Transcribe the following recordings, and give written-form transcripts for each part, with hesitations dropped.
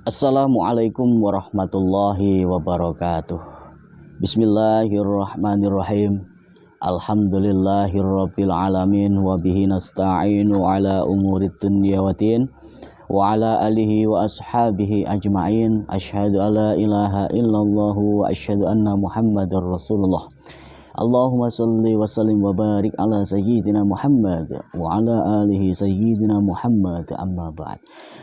Assalamualaikum warahmatullahi wabarakatuh. Bismillahirrahmanirrahim. Alhamdulillahirabbil alamin wa bihi nasta'inu ala umurid dunya waddin wa ala alihi wa ashabihi ajma'in. Asyhadu alla ilaha illallah wa asyhadu anna Muhammadar Rasulullah. Allahumma shalli wa sallim wa barik ala sayyidina Muhammad wa ala alihi sayyidina Muhammad, amma ba'd.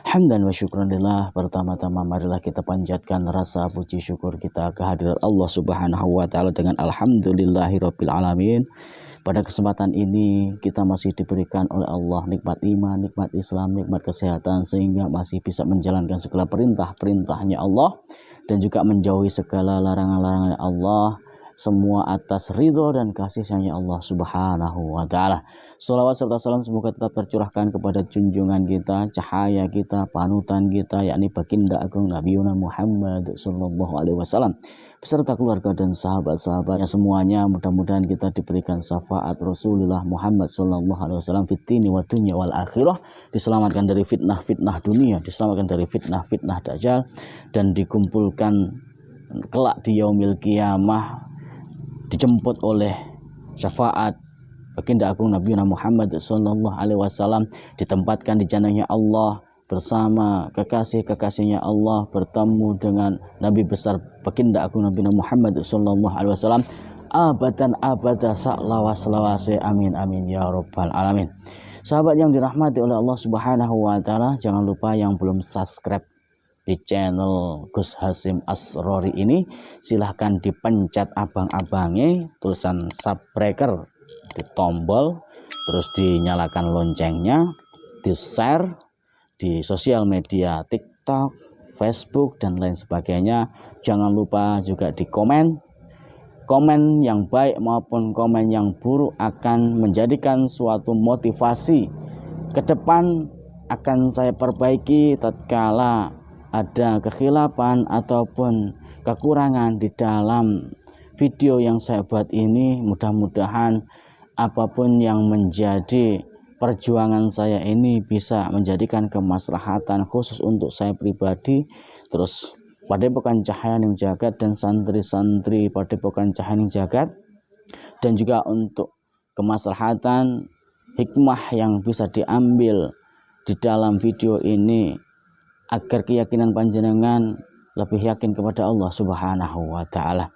Hamdan wa syukranillah. Pertama-tama marilah kita panjatkan rasa puji syukur kita kehadirat Allah Subhanahu wa taala dengan alhamdulillahirabbil alamin. Pada kesempatan ini kita masih diberikan oleh Allah nikmat iman, nikmat Islam, nikmat kesehatan, sehingga masih bisa menjalankan segala perintah-perintahnya Allah dan juga menjauhi segala larangan-larangan Allah, semua atas ridho dan kasih sayangnya Allah Subhanahu wa taala. Shalawat serta salam semoga tetap tercurahkan kepada junjungan kita, cahaya kita, panutan kita, yakni baginda agung Nabi Muhammad sallallahu alaihi wasallam, beserta keluarga dan sahabat-sahabatnya semuanya. Mudah-mudahan kita diberikan syafaat Rasulullah Muhammad sallallahu alaihi wasallam fid dini wa dunya wal akhirah, diselamatkan dari fitnah-fitnah dunia, diselamatkan dari fitnah-fitnah dajjal, dan dikumpulkan kelak di yaumil qiyamah, dijemput oleh syafaat baginda agung Nabi Muhammad sallallahu alaihi wasallam, ditempatkan di jannahnya Allah bersama kekasih-kekasihnya Allah, bertemu dengan Nabi besar baginda agung Nabi Muhammad sallallahu alaihi wasallam abadan abada saklawas-lawase, amin amin ya rabbal alamin. Sahabat yang dirahmati oleh Allah Subhanahu wa taala, jangan lupa yang belum subscribe di channel Gus Hasyim Asrori ini, silahkan dipencet abang-abangnya tulisan subscriber, di tombol, terus dinyalakan loncengnya, di share di sosial media TikTok, Facebook dan lain sebagainya. Jangan lupa juga di komen yang baik maupun komen yang buruk akan menjadikan suatu motivasi ke depan. Akan saya perbaiki tatkala ada kekhilafan ataupun kekurangan di dalam video yang saya buat ini. Mudah-mudahan apapun yang menjadi perjuangan saya ini bisa menjadikan kemaslahatan khusus untuk saya pribadi, terus Padepokan Cahyaning Jagat dan santri-santri Padepokan Cahyaning Jagat, dan juga untuk kemaslahatan hikmah yang bisa diambil di dalam video ini, agar keyakinan panjenengan lebih yakin kepada Allah Subhanahu wa taala.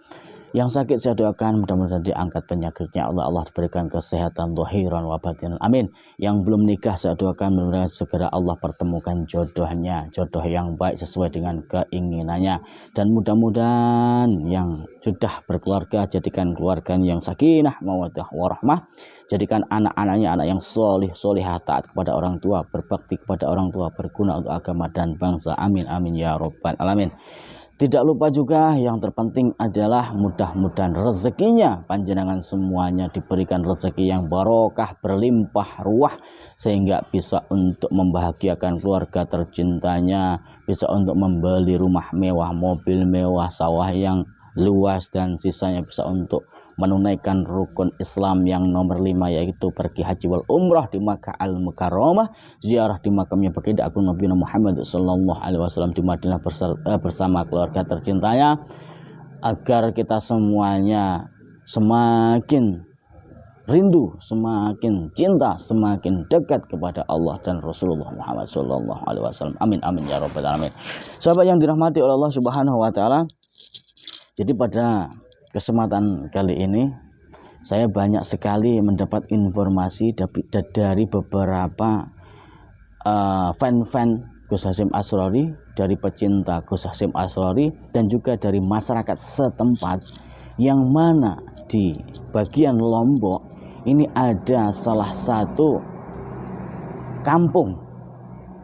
Yang sakit saya doakan mudah-mudahan diangkat penyakitnya Allah diberikan kesehatan zahiran wa batinan, amin. Yang belum nikah saya doakan mudah-mudahan segera Allah pertemukan jodohnya, jodoh yang baik sesuai dengan keinginannya, dan mudah-mudahan yang sudah berkeluarga jadikan keluarganya yang sakinah mawaddah warahmah, jadikan anak-anaknya anak yang solih solihah, taat kepada orang tua, berbakti kepada orang tua, berguna untuk agama dan bangsa, amin amin ya rabbal alamin. Tidak lupa juga yang terpenting adalah mudah-mudahan rezekinya panjenengan semuanya diberikan rezeki yang barokah, berlimpah ruah, sehingga bisa untuk membahagiakan keluarga tercintanya, bisa untuk membeli rumah mewah, mobil mewah, sawah yang luas, dan sisanya bisa untuk menunaikan rukun Islam yang nomor 5, yaitu pergi haji wal umrah di Makkah al Mukarramah, ziarah di makamnya baginda agung Nabi Muhammad sallallahu alaihi wasallam di Madinah bersama keluarga tercintanya, agar kita semuanya semakin rindu, semakin cinta, semakin dekat kepada Allah dan Rasulullah Muhammad sallallahu alaihi wasallam, amin amin ya rabbal alamin. Sahabat yang dirahmati oleh Allah Subhanahu wa taala, jadi pada kesempatan kali ini saya banyak sekali mendapat informasi dari beberapa fan-fan Gus Hasyim Asrori, dari pecinta Gus Hasyim Asrori, dan juga dari masyarakat setempat, yang mana di bagian Lombok ini ada salah satu kampung,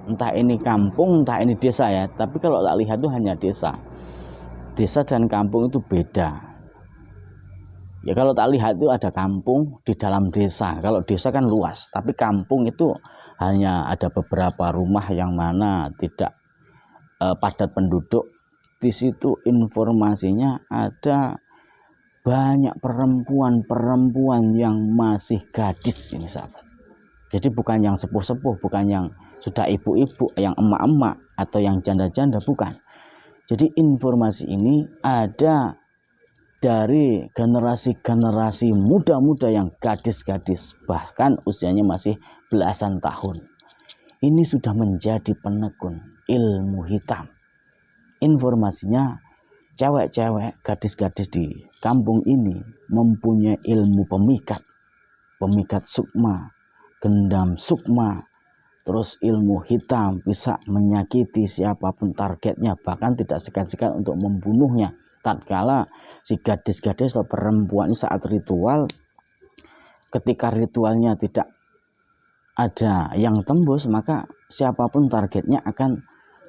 entah ini kampung entah ini desa ya, tapi kalau tak lihat itu hanya desa dan kampung itu beda. Ya kalau tak lihat itu ada kampung di dalam desa. Kalau desa kan luas, tapi kampung itu hanya ada beberapa rumah yang mana tidak padat penduduk. Di situ informasinya ada banyak perempuan-perempuan yang masih gadis ini sahabat. Jadi bukan yang sepuh-sepuh, bukan yang sudah ibu-ibu, yang emak-emak atau yang janda-janda, bukan. Jadi informasi ini ada dari generasi-generasi muda-muda yang gadis-gadis, bahkan usianya masih belasan tahun. Ini sudah menjadi penekun ilmu hitam. Informasinya cewek-cewek, gadis-gadis di kampung ini mempunyai ilmu pemikat sukma, gendam sukma, terus ilmu hitam, bisa menyakiti siapapun targetnya, bahkan tidak segan-segan untuk membunuhnya. Tatkala si gadis-gadis atau perempuan ini saat ritual, ketika ritualnya tidak ada yang tembus, maka siapapun targetnya akan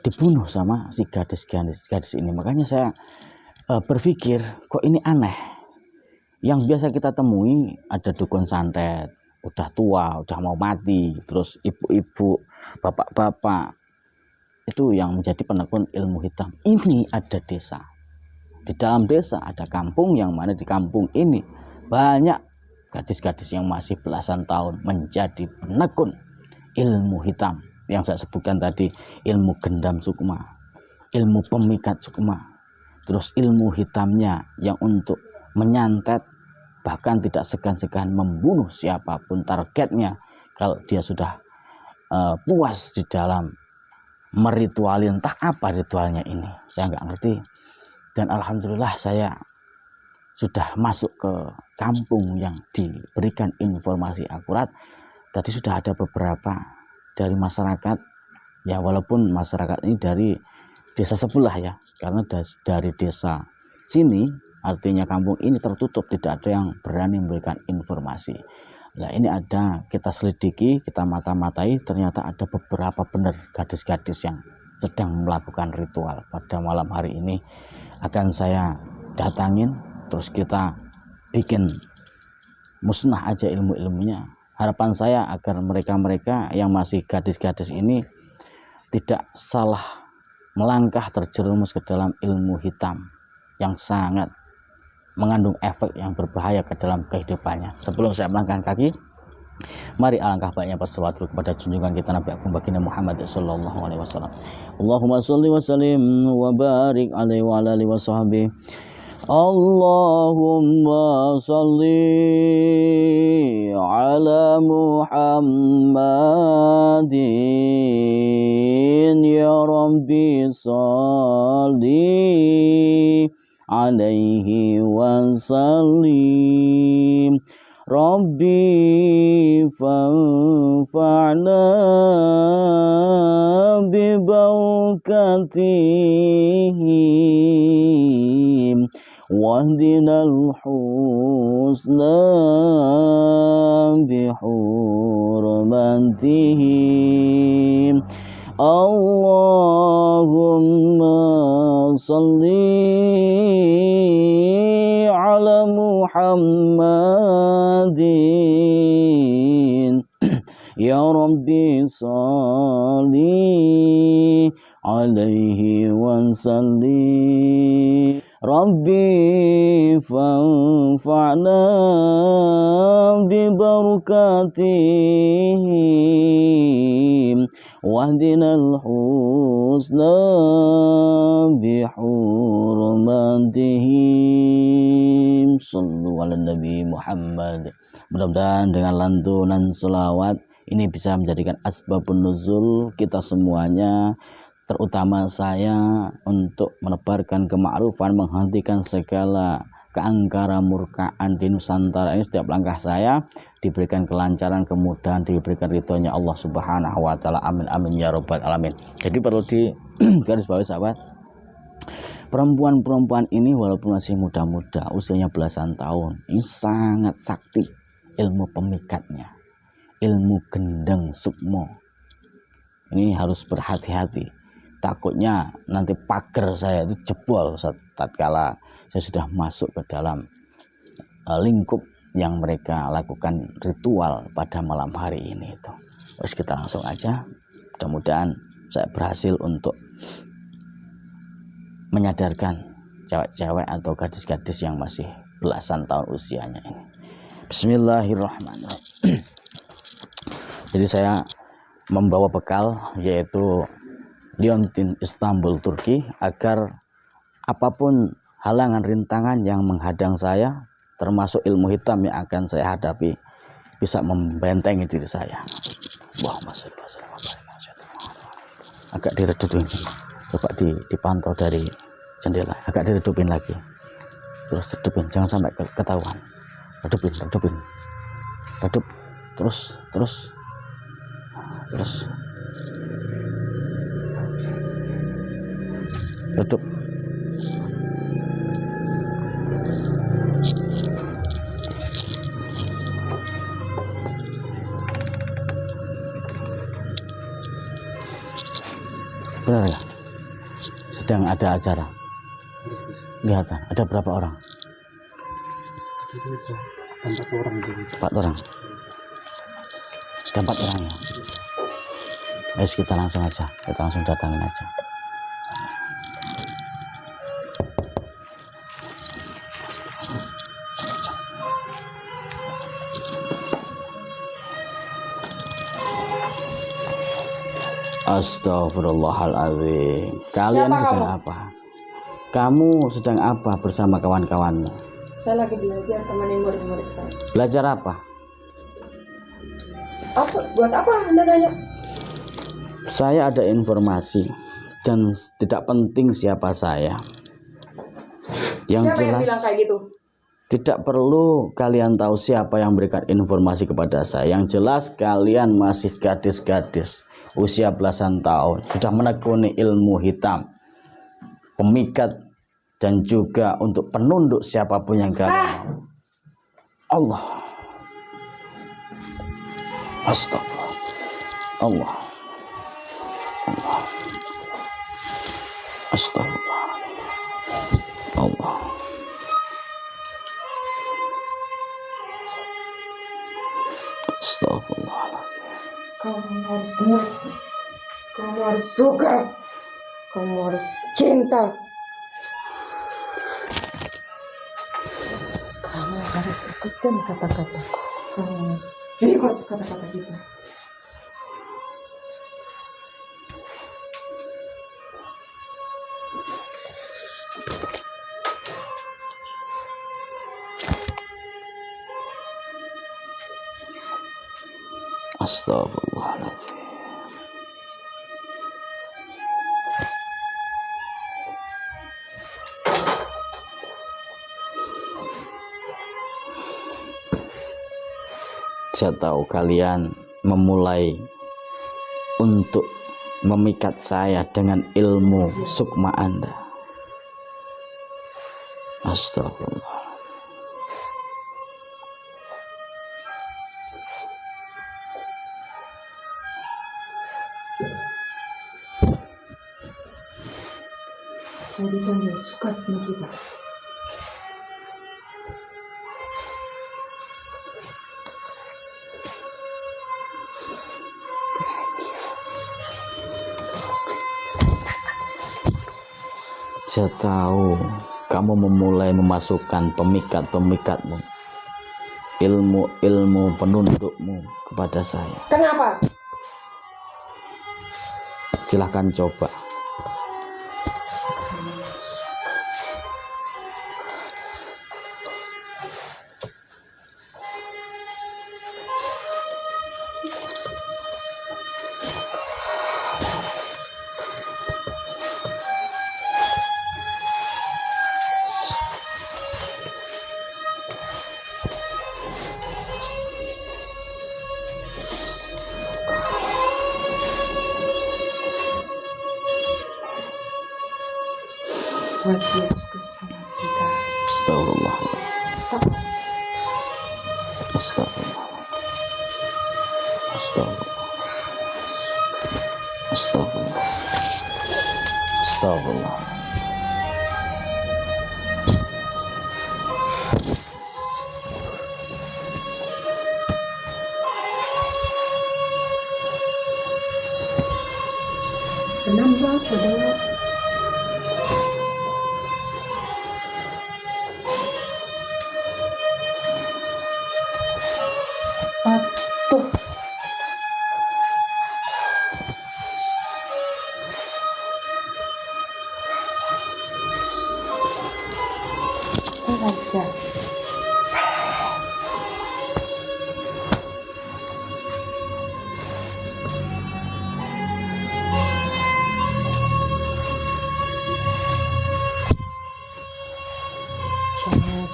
dibunuh sama si gadis-gadis ini. Makanya saya berpikir, kok ini aneh. Yang biasa kita temui ada dukun santet, udah tua, udah mau mati, terus ibu-ibu, bapak-bapak, itu yang menjadi penekun ilmu hitam. Ini ada desa. Di dalam desa ada kampung, yang mana di kampung ini banyak gadis-gadis yang masih belasan tahun menjadi penekun ilmu hitam. Yang saya sebutkan tadi, ilmu gendam sukma, ilmu pemikat sukma, terus ilmu hitamnya yang untuk menyantet, bahkan tidak segan-segan membunuh siapapun targetnya kalau dia sudah puas di dalam meritualin. Entah apa ritualnya ini, saya nggak ngerti. Dan alhamdulillah saya sudah masuk ke kampung yang diberikan informasi akurat. Tadi sudah ada beberapa dari masyarakat, ya walaupun masyarakat ini dari desa sebelah ya, karena dari desa sini, artinya kampung ini tertutup, tidak ada yang berani memberikan informasi. Nah ini ada, kita selidiki, kita mata-matai, ternyata ada beberapa benar gadis-gadis yang sedang melakukan ritual. Pada malam hari ini akan saya datangin, terus kita bikin musnah aja ilmu-ilmunya. Harapan saya agar mereka-mereka yang masih gadis-gadis ini tidak salah melangkah terjerumus ke dalam ilmu hitam yang sangat mengandung efek yang berbahaya ke dalam kehidupannya. Sebelum saya melangkahkan kaki, mari alangkah baiknya berselawat kepada junjungan kita Nabi Agung Baginda Muhammad sallallahu alaihi wasallam. Allahumma sholli wa sallim wa barik alaihi wa ala alihi wa sahbihi. Allahumma sholli ala Muhammadin ya Rabbi sholli alaihi wa sallim. Rabbi fanfa'na bi barakatihim wahdinal husna bi hurmatihim. Allahumma salli ala Muhammadin ya Rabbi salli alaihi wa sallim. Rabbi fanfa'na bi barakatihim wahdinal husna bi hurmatihim. Sallu ala Nabi Muhammad. Mudah-mudahan dengan lantunan selawat ini bisa menjadikan asbabun nuzul kita semuanya, terutama saya, untuk menebarkan kema'rufan, menghentikan segala keangkara murkaan di Nusantara ini. Setiap langkah saya diberikan kelancaran, kemudahan, diberikan ridhonya Allah Subhanahu wa taala. Amin amin ya rabbal alamin. Jadi perlu di garis bawahi sahabat, perempuan-perempuan ini walaupun masih muda-muda, usianya belasan tahun, ini sangat sakti ilmu pemikatnya, ilmu gendeng sukmo. Ini harus berhati-hati, takutnya nanti pagar saya itu jebol tatkala saya sudah masuk ke dalam lingkup yang mereka lakukan ritual pada malam hari ini itu. Terus kita langsung aja, mudah-mudahan saya berhasil untuk menyadarkan cewek-cewek atau gadis-gadis yang masih belasan tahun usianya ini. Bismillahirrahmanirrahim. Jadi saya membawa bekal yaitu Liontin Istanbul Turki agar apapun halangan rintangan yang menghadang saya termasuk ilmu hitam yang akan saya hadapi bisa membentengi diri saya. Agak diredupin, coba dipantau dari jendela, agak diredupin lagi, terus redupin, jangan sampai ketahuan. Redupin, redup, terus redup. Benar ya? Sedang ada acara. Kelihatan. Ada berapa orang? 4 orang. 4 orang. Ada 4 orang ya. Ayo kita langsung aja. Kita langsung datangin aja. Astagfirullahaladzim. Kalian Siapa sedang kamu? apa? Kamu sedang apa bersama kawan-kawanmu? Saya lagi belajar temenin murid-murid saya. Belajar apa? Apa? Buat apa Anda nanya? Saya ada informasi dan tidak penting siapa saya. Yang Siapa yang jelas bilang kayak gitu? tidak perlu kalian tahu siapa yang memberikan informasi kepada saya. Yang jelas kalian masih gadis-gadis usia belasan tahun, sudah menekuni ilmu hitam, pemikat, dan juga untuk penunduk siapapun yang kalian mau. Allah, astagfirullah, Allah, astagfirullah, Allah, astagfirullah. Kamu harus mengerti. Kamu harus suka. Kamu harus cinta. Kamu harus ikutin kata-kataku. Kamu harus ikut kata-kata kita. Astagfirullahaladzim. Saya tahu kalian memulai untuk memikat saya dengan ilmu sukma Anda. Astagfirullah. Jadi kamu suka sama kita. Saya tahu kamu memulai memasukkan pemikat-pemikatmu, ilmu-ilmu penundukmu kepada saya. Kenapa? Silahkan coba. Buat dia suka sama kita. Astagfirullah. Tepat. Astagfirullah. Astagfirullah. Astagfirullah. Astagfirullah. Penambah pada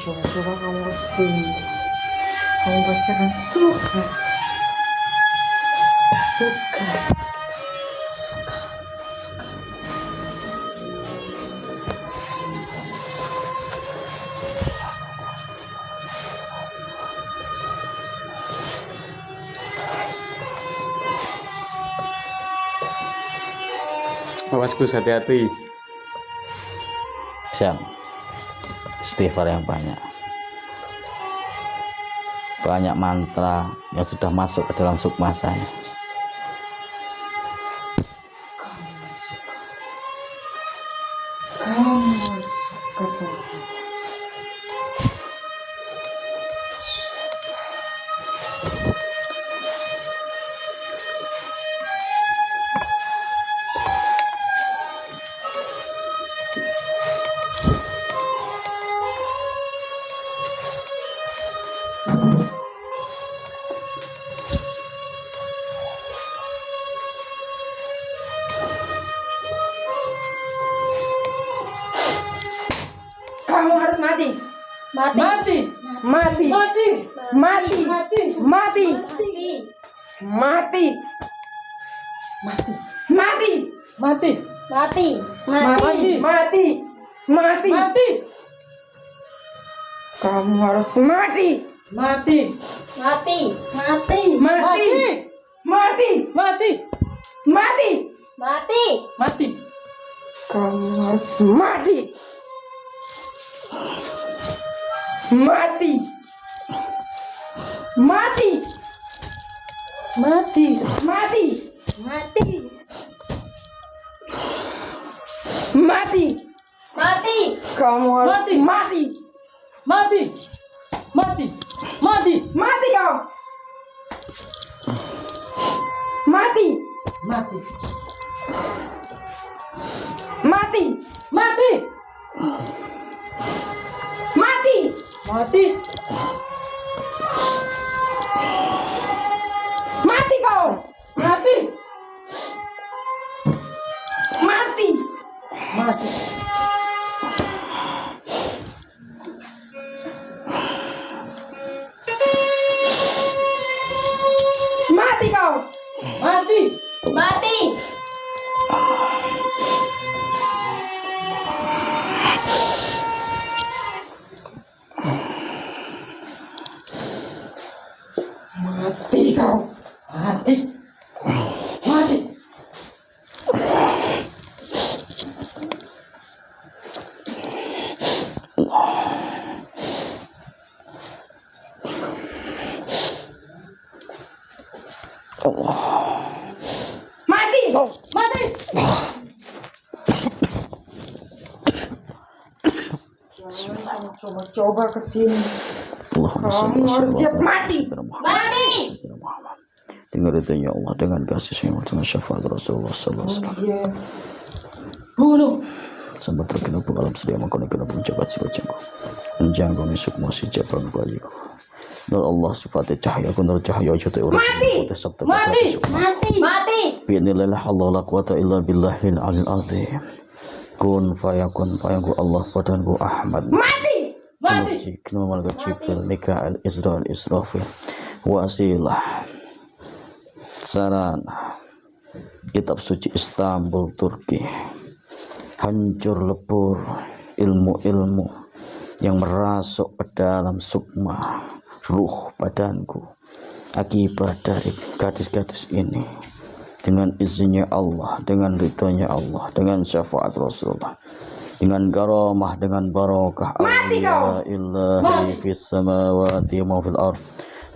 coba kamu kesini. Kamu pasti akan suka. Suka. Suka. Awas Gus, hati-hati. Siap. Istighfar yang banyak. Banyak mantra yang sudah masuk ke dalam sukma saya. Kamu suka sama. Kamu harus mati. Mati. Mati. Mati. Mati. Mati. Mati. Mati. Mati. Mati. Mati. Mati. Mati. Mati. Mati. Mati. Kamu harus mati. Mati. Mati. Mati. Mati. Mati. Mati. Mati. Mati. Mati. Kamu harus mati. Mati. Mati. Mati. Mati. Mati. Mati. Mati. Kamu harus Mati. mati. Mati. Mati. Mati. Mati kau. Mati. Mati. Mati. Mati. Mati. Mati. Mati kau. Mati. Mati. Mati. Mati kau. Mati. Mati. Mati kau. Mati. Mati. Mati kau. Mati. Coba kesini. Kamu harus siap mati. Mati. Dengan ridhonya Allah, dengan kasih-Nya, dengan syafaat Rasulullah sallallahu alaihi wasallam. Bunuh. Sampai terkena alam sedia makona kena penjabat si bacangku. Menjangkau misuk masih jaban bayiku. Nur Allah sifatnya cahaya ku nur cahaya juta orang. Mati. Mati. Mati. Mati. Bi'idznillah Allah la quwata illa billahil alil azim. Kun fayakun fayaku Allah padanku Ahmad. Mati. Mati. Kena malaikat Jibril, Mikael, Israel, Israfil, Wasilah, Sarana, Kitab Suci Istanbul, Turki. Hancur lebur ilmu-ilmu yang merasuk ke dalam sukma ruh badanku akibat dari gadis-gadis ini, dengan izinnya Allah, dengan ridhonya Allah, dengan syafaat Rasulullah, dengan karamah, dengan barokah Allah ilahi fis samawati wa fil ard,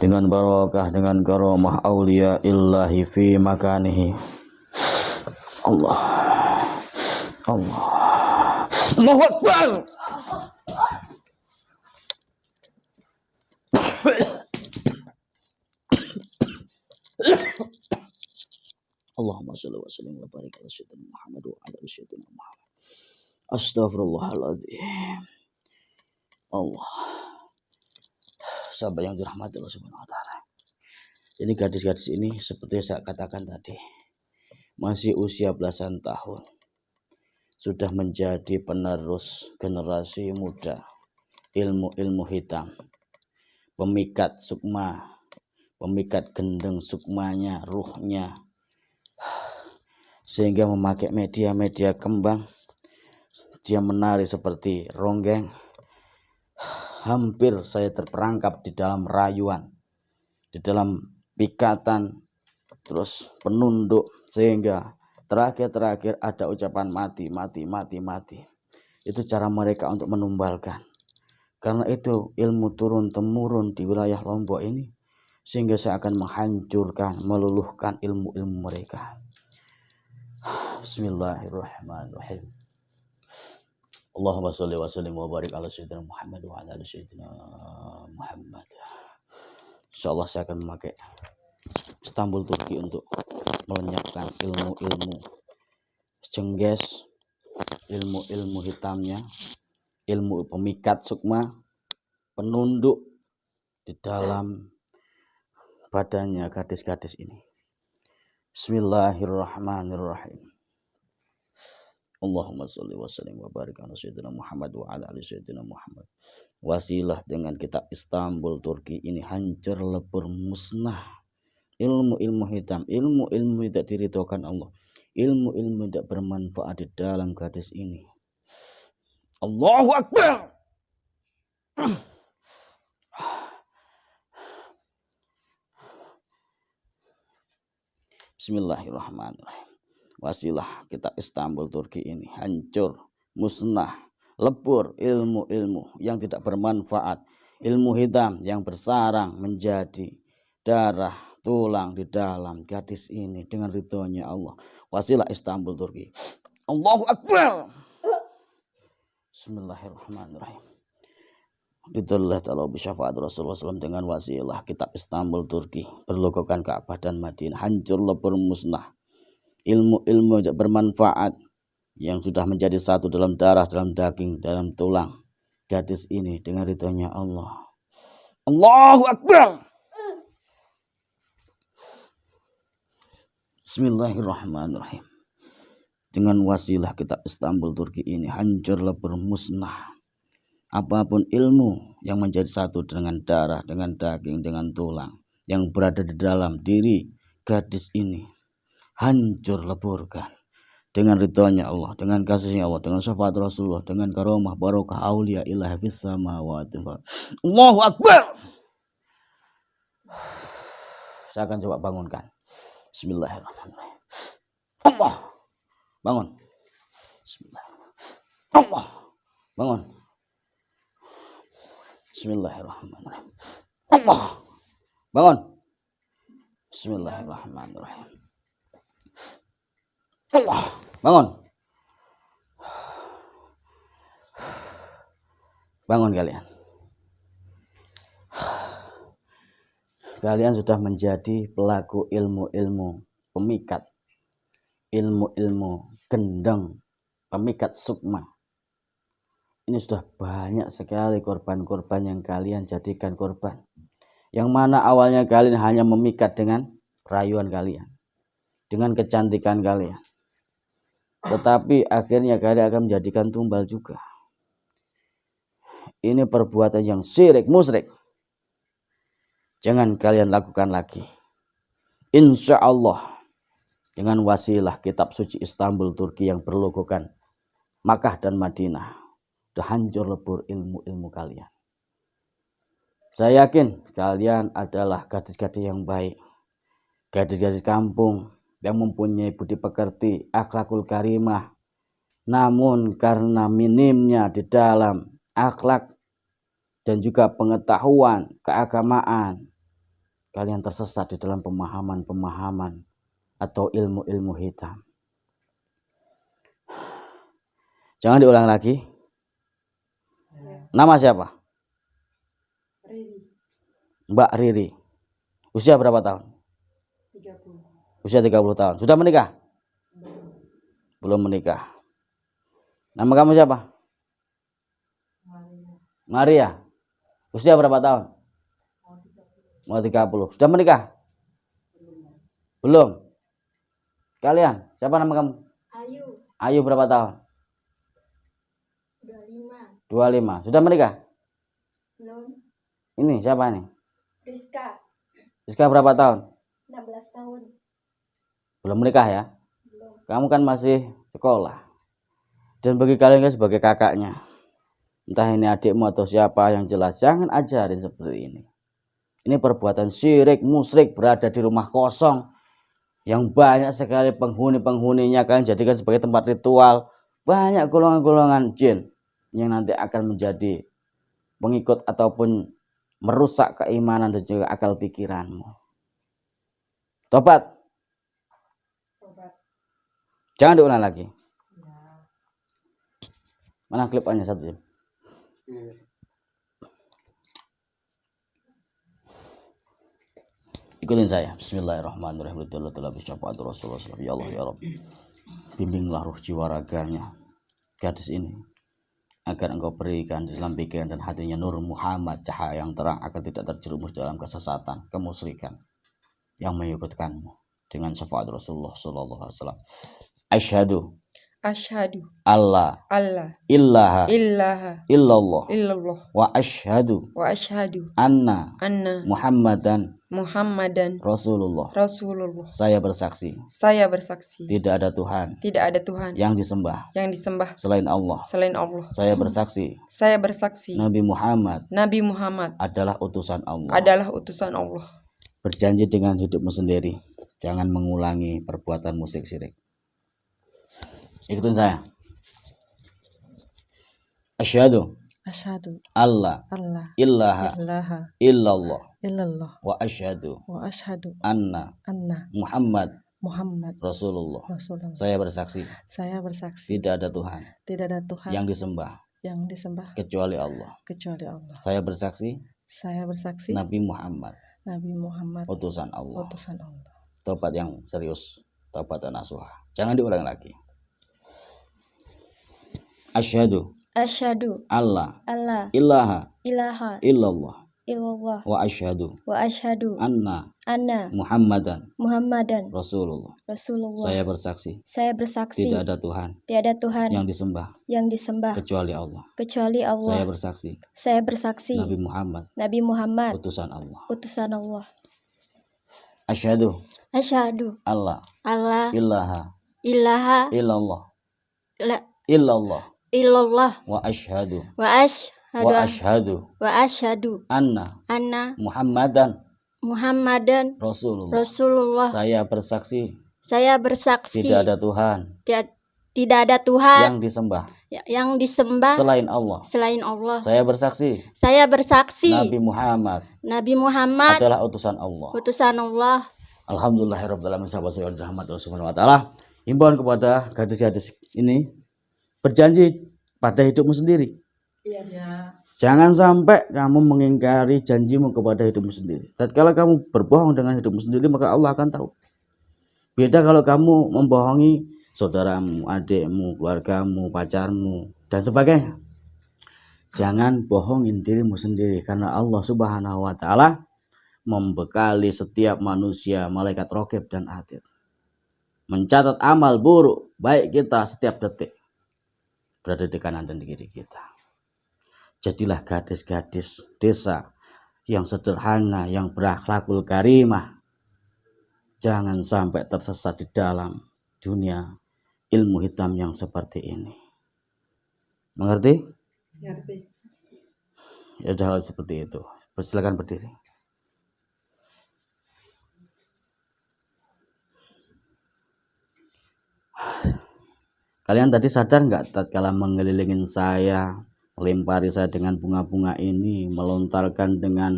dengan barokah, dengan karamah aulia illahi fi makanihi. Allah Allahu Akbar. Allahumma shalli wa sallim wa barik ala sayyidina Muhammad wa ala ali sayyidina Muhammad. Astagfirullahaladzim. Allah, sahabat yang dirahmati Allah Subhanahu wa taala. Jadi gadis-gadis ini seperti yang saya katakan tadi, masih usia belasan tahun, sudah menjadi penerus generasi muda ilmu-ilmu hitam, pemikat sukma, pemikat gendeng sukmanya, ruhnya, sehingga memakai media-media kembang. Dia menari seperti ronggeng. Hampir saya terperangkap di dalam rayuan, di dalam pikatan, terus penunduk, sehingga terakhir ada ucapan mati, mati, mati, mati. Itu cara mereka untuk menumbalkan. Karena itu ilmu turun-temurun di wilayah Lombok ini, sehingga saya akan menghancurkan, meluluhkan ilmu-ilmu mereka. Bismillahirrahmanirrahim. Allahumma sholli wa sallim wa barik ala sayyidina Muhammad wa ala ali sayyidina Muhammad. Insyaallah saya akan memakai Istanbul Turki untuk melenyapkan ilmu-ilmu cengges, ilmu-ilmu hitamnya, ilmu pemikat sukma, penunduk di dalam badannya gadis-gadis ini. Bismillahirrahmanirrahim. Allahumma sholli wa sallim wa barik ala sayyidina Muhammad wa ala ali sayyidina Muhammad. Wasilah dengan kitab Istanbul Turki ini hancur lebur musnah ilmu-ilmu hitam, ilmu-ilmu tidak diridhokan Allah, ilmu-ilmu tidak bermanfaat di dalam gadis ini. Allahu Akbar. Bismillahirrahmanirrahim. Wasilah kitab Istanbul Turki ini hancur, musnah, lebur ilmu-ilmu yang tidak bermanfaat, ilmu hitam yang bersarang menjadi darah, tulang di dalam gadis ini dengan ridhonya Allah. Wasilah Istanbul Turki. Allahu Akbar. Bismillahirrahmanirrahim. Ridullah ta'ala bisyafaat Rasulullah SAW dengan wasilah kitab Istanbul Turki berlogokan Ka'bah dan Madinah hancur lebur musnah. Ilmu-ilmu yang bermanfaat yang sudah menjadi satu dalam darah, dalam daging, dalam tulang gadis ini dengan ridhonya Allah. Allahu Akbar. Bismillahirrahmanirrahim. Dengan wasilah kitab Istanbul Turki ini hancur lebur musnah apapun ilmu yang menjadi satu dengan darah, dengan daging, dengan tulang yang berada di dalam diri gadis ini. Hancur leburkan dengan ridhonya Allah, dengan kasihnya Allah, dengan syafaat Rasulullah, dengan karomah barokah aulia ilah fis samawati. Allahu Akbar. Saya akan coba bangunkan. Bismillahirrahmanirrahim. Allah bangun. Bismillahirrahmanirrahim. Allah bangun. Bismillahirrahmanirrahim. Allah bangun. Bismillahirrahmanirrahim. Allah bangun. Bangun kalian. Kalian sudah menjadi pelaku ilmu-ilmu pemikat, ilmu-ilmu gendeng, pemikat sukma. Ini sudah banyak sekali korban-korban yang kalian jadikan korban. Yang mana awalnya kalian hanya memikat dengan rayuan kalian, dengan kecantikan kalian. Tetapi akhirnya kalian akan menjadikan tumbal juga. Ini perbuatan yang syirik, musyrik. Jangan kalian lakukan lagi. Insya Allah dengan wasilah kitab suci Istanbul Turki yang berlogokan Makkah dan Madinah, sudah hancur lebur ilmu-ilmu kalian. Saya yakin kalian adalah gadis-gadis yang baik, gadis-gadis kampung yang mempunyai budi pekerti, akhlakul karimah. Namun karena minimnya di dalam akhlak dan juga pengetahuan keagamaan, kalian tersesat di dalam pemahaman-pemahaman atau ilmu-ilmu hitam. Jangan diulang lagi. Nama siapa? Riri. Mbak Riri. Usia berapa tahun? 30. Usia 30 tahun. Sudah menikah? Belum menikah. Nama kamu siapa? Maria. Usia berapa tahun? Mau 30. Sudah menikah? Belum. Kalian, siapa nama kamu? Ayu. Ayu berapa tahun? 25. 25. Sudah menikah? Belum. Ini siapa nih? Rizka, Rizka berapa tahun? 16 tahun. Belum menikah ya? Belum. Kamu kan masih sekolah. Dan bagi kalian kan sebagai kakaknya, entah ini adikmu atau siapa, yang jelas jangan ajarin seperti ini. Ini perbuatan syirik, musyrik, berada di rumah kosong yang banyak sekali penghuni-penghuninya, kalian jadikan sebagai tempat ritual. Banyak golongan-golongan jin yang nanti akan menjadi pengikut ataupun merusak keimanan dan juga akal pikiranmu. Tobat. Jangan diulang lagi. Mana klipannya satu jam? Ikutin saya. Bismillahirrahmanirrahim. Ya Allah ya Rabb. Bimbinglah ruh jiwa raganya gadis ini agar engkau berikan di dalam pikiran dan hatinya nur Muhammad, cahaya yang terang, agar tidak terjerumus dalam kesesatan, kemusyrikan yang menyebutkanmu, dengan syafaat Rasulullah sallallahu alaihi wasallam. Asyhadu Allah ilaha illallah wa asyhadu anna Muhammadan Rasulullah. Saya bersaksi tidak ada Tuhan yang disembah selain Allah. Saya bersaksi Nabi Muhammad adalah utusan Allah. Berjanji dengan hidupmu sendiri, jangan mengulangi perbuatan musyrik syirik. Ikutin saya. Asyhadu Allah ilaha illallah wa asyhadu anna Muhammad Rasulullah. Saya bersaksi tidak ada Tuhan yang disembah kecuali Allah. Saya bersaksi Nabi Muhammad utusan Allah. Tobat yang serius, tobat dan nasuha. Jangan diulang lagi. Asyhadu Allah ilaha illallah wa asyhadu anna Muhammadan Rasulullah. Saya bersaksi tidak ada Tuhan yang disembah kecuali Allah. Saya bersaksi Nabi Muhammad utusan Allah. Asyhadu Allah ilaha illallah wa asyhadu anna Muhammadan Rasulullah. Saya bersaksi tidak ada Tuhan yang disembah selain Allah. Saya bersaksi Nabi Muhammad adalah utusan Allah. Alhamdulillahirabbil alamin. Sahabat rahmat Allah Subhanahu wa taala. Himbauan kepada gadis-gadis ini, berjanji pada hidupmu sendiri. Jangan sampai kamu mengingkari janjimu kepada hidupmu sendiri. Tatkala kamu berbohong dengan hidupmu sendiri, maka Allah akan tahu. Beda kalau kamu membohongi saudaramu, adikmu, keluargamu, pacarmu, dan sebagainya. Jangan bohongin dirimu sendiri, karena Allah Subhanahu wa taala membekali setiap manusia malaikat raqib dan atid, mencatat amal buruk baik kita setiap detik berada di kanan dan di kiri kita. Jadilah gadis-gadis desa yang sederhana, yang berakhlakul karimah. Jangan sampai tersesat di dalam dunia ilmu hitam yang seperti ini. Mengerti? Ngerti. Ya udah seperti itu. Silakan berdiri. Kalian tadi sadar nggak tatkala mengelilingin saya, melempari saya dengan bunga-bunga ini, melontarkan dengan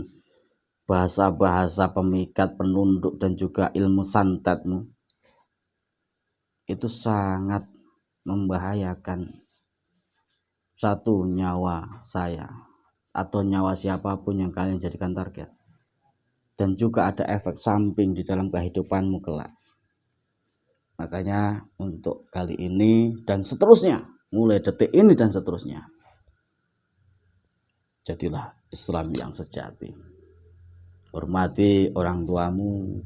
bahasa-bahasa pemikat, penunduk, dan juga ilmu santetmu, itu sangat membahayakan satu nyawa saya atau nyawa siapapun yang kalian jadikan target, dan juga ada efek samping di dalam kehidupanmu kelak. Makanya untuk kali ini dan seterusnya, mulai detik ini dan seterusnya, jadilah Islam yang sejati. Hormati orang tuamu,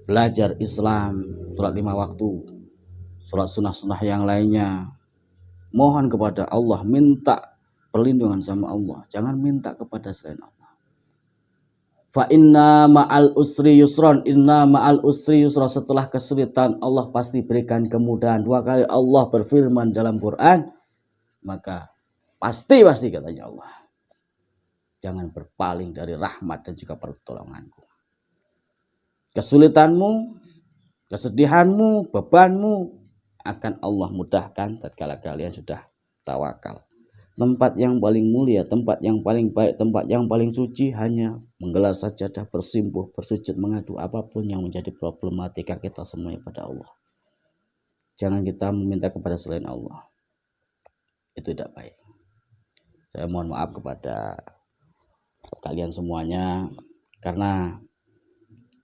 belajar Islam, sholat 5 waktu, sholat sunnah-sunnah yang lainnya. Mohon kepada Allah, minta perlindungan sama Allah. Jangan minta kepada selain Allah. Fa inna ma'al usri yusron, inna ma'al usri yusra. Setelah kesulitan Allah pasti berikan kemudahan. 2 kali Allah berfirman dalam Quran, maka pasti katanya Allah. Jangan berpaling dari rahmat dan juga pertolonganku. Kesulitanmu, kesedihanmu, bebanmu akan Allah mudahkan tatkala kalian sudah tawakal. Tempat yang paling mulia, tempat yang paling baik, tempat yang paling suci hanya menggelar sajadah, bersimpuh, bersujud, mengadu apapun yang menjadi problematika kita semuanya pada Allah. Jangan kita meminta kepada selain Allah. Itu tidak baik. Saya mohon maaf kepada kalian semuanya, karena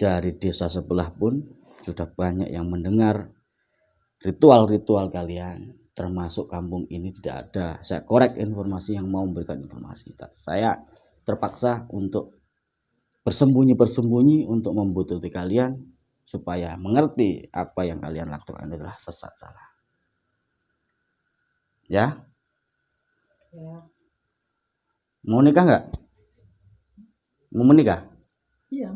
dari desa sebelah pun sudah banyak yang mendengar ritual-ritual kalian. Termasuk kampung ini tidak ada, saya korek informasi yang mau memberikan informasi. Saya terpaksa untuk bersembunyi untuk membutuhkan kalian supaya mengerti apa yang kalian lakukan adalah sesat, salah. Ya? Mau nikah nggak? Mau menikah? Iya.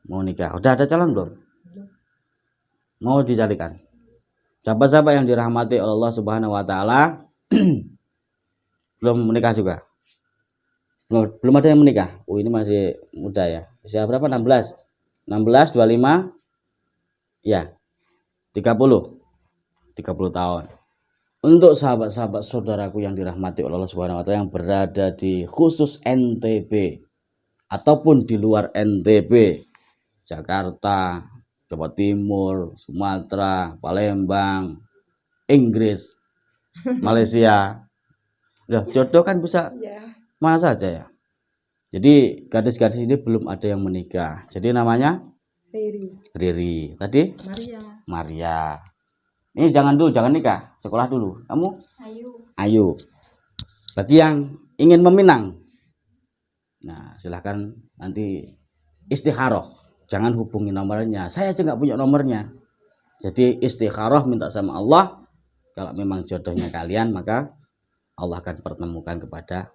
Mau nikah. Udah ada calon belum? Mau dicarikan? Siapa-siapa yang dirahmati oleh Allah Subhanahu wa taala belum menikah juga? Belum ada yang menikah. Oh, ini masih muda ya. Usia berapa? 16. 16, 25. Ya. 30 tahun. Untuk sahabat-sahabat saudaraku yang dirahmati oleh Allah Subhanahu wa taala yang berada di khusus NTB ataupun di luar NTB, Jakarta, Jawa Timur, Sumatera, Palembang, Inggris, Malaysia. Ya, jodoh kan bisa mana saja ya. Jadi gadis-gadis ini belum ada yang menikah. Jadi namanya Riri. Tadi Maria. Ini jangan nikah, sekolah dulu. Kamu? Ayu. Bagi yang ingin meminang, nah silahkan nanti istikharah. Jangan hubungi nomornya. Saya aja nggak punya nomornya. Jadi istikharah, minta sama Allah. Kalau memang jodohnya kalian, maka Allah akan pertemukan kepada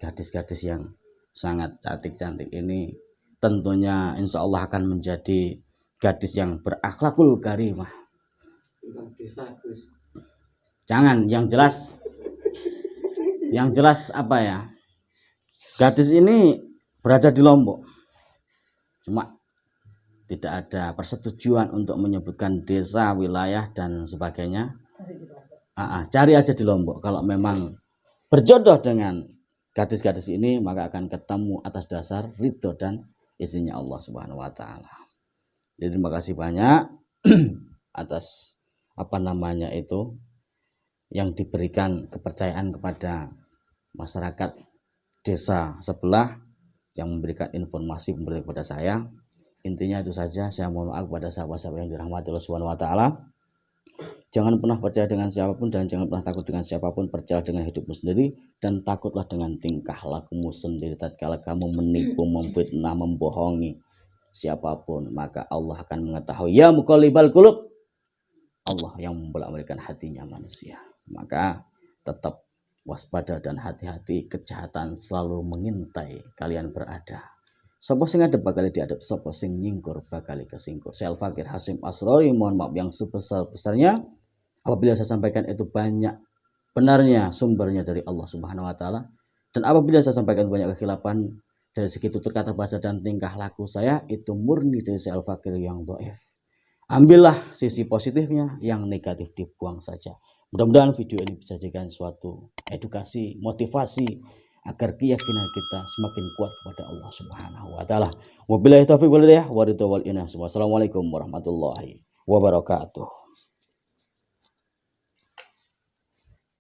gadis-gadis yang sangat cantik-cantik ini. Tentunya insya Allah akan menjadi gadis yang berakhlakul karimah. Jangan, yang jelas apa ya? Gadis ini berada di Lombok. Cuma tidak ada persetujuan untuk menyebutkan desa, wilayah dan sebagainya. Cari aja di Lombok. Kalau memang berjodoh dengan gadis-gadis ini, maka akan ketemu atas dasar ridho dan izinnya Allah Subhanahu wa taala. Jadi terima kasih banyak atas yang diberikan kepercayaan kepada masyarakat desa sebelah yang memberikan informasi kepada saya. Intinya itu saja. Saya mohon maaf kepada sahabat-sahabat yang dirahmati Allah Subhanahu wa taala. Jangan pernah percaya dengan siapapun dan jangan pernah takut dengan siapapun. Percaya dengan hidupmu sendiri dan takutlah dengan tingkah lakumu sendiri. Tatkala kamu menipu, memfitnah, membohongi siapapun, maka Allah akan mengetahui. Ya muqallibal qulub, Allah yang membolak-balikkan hatinya manusia. Maka tetap waspada dan hati-hati, kejahatan selalu mengintai kalian berada. Sopo sing adep bakal diadep, sopo sing nyingkur bakal kesingkur. Saya Al-Fakir Hasyim Asrori, mohon maaf yang sebesar-besarnya apabila saya sampaikan itu banyak benarnya, sumbernya dari Allah Subhanahu wa taala, dan apabila saya sampaikan banyak kekhilafan dari segi tutur kata, bahasa dan tingkah laku saya, itu murni dari saya Al-Fakir yang dhaif. Ambillah sisi positifnya, yang negatif dibuang saja. Mudah-mudahan video ini bisa dijadikan suatu edukasi, motivasi agar keyakinan kita semakin kuat kepada Allah Subhanahu wa taala. Wabillahi taufiq wal hidayah wa ridha wal inayah. Wassalamualaikum warahmatullahi wabarakatuh.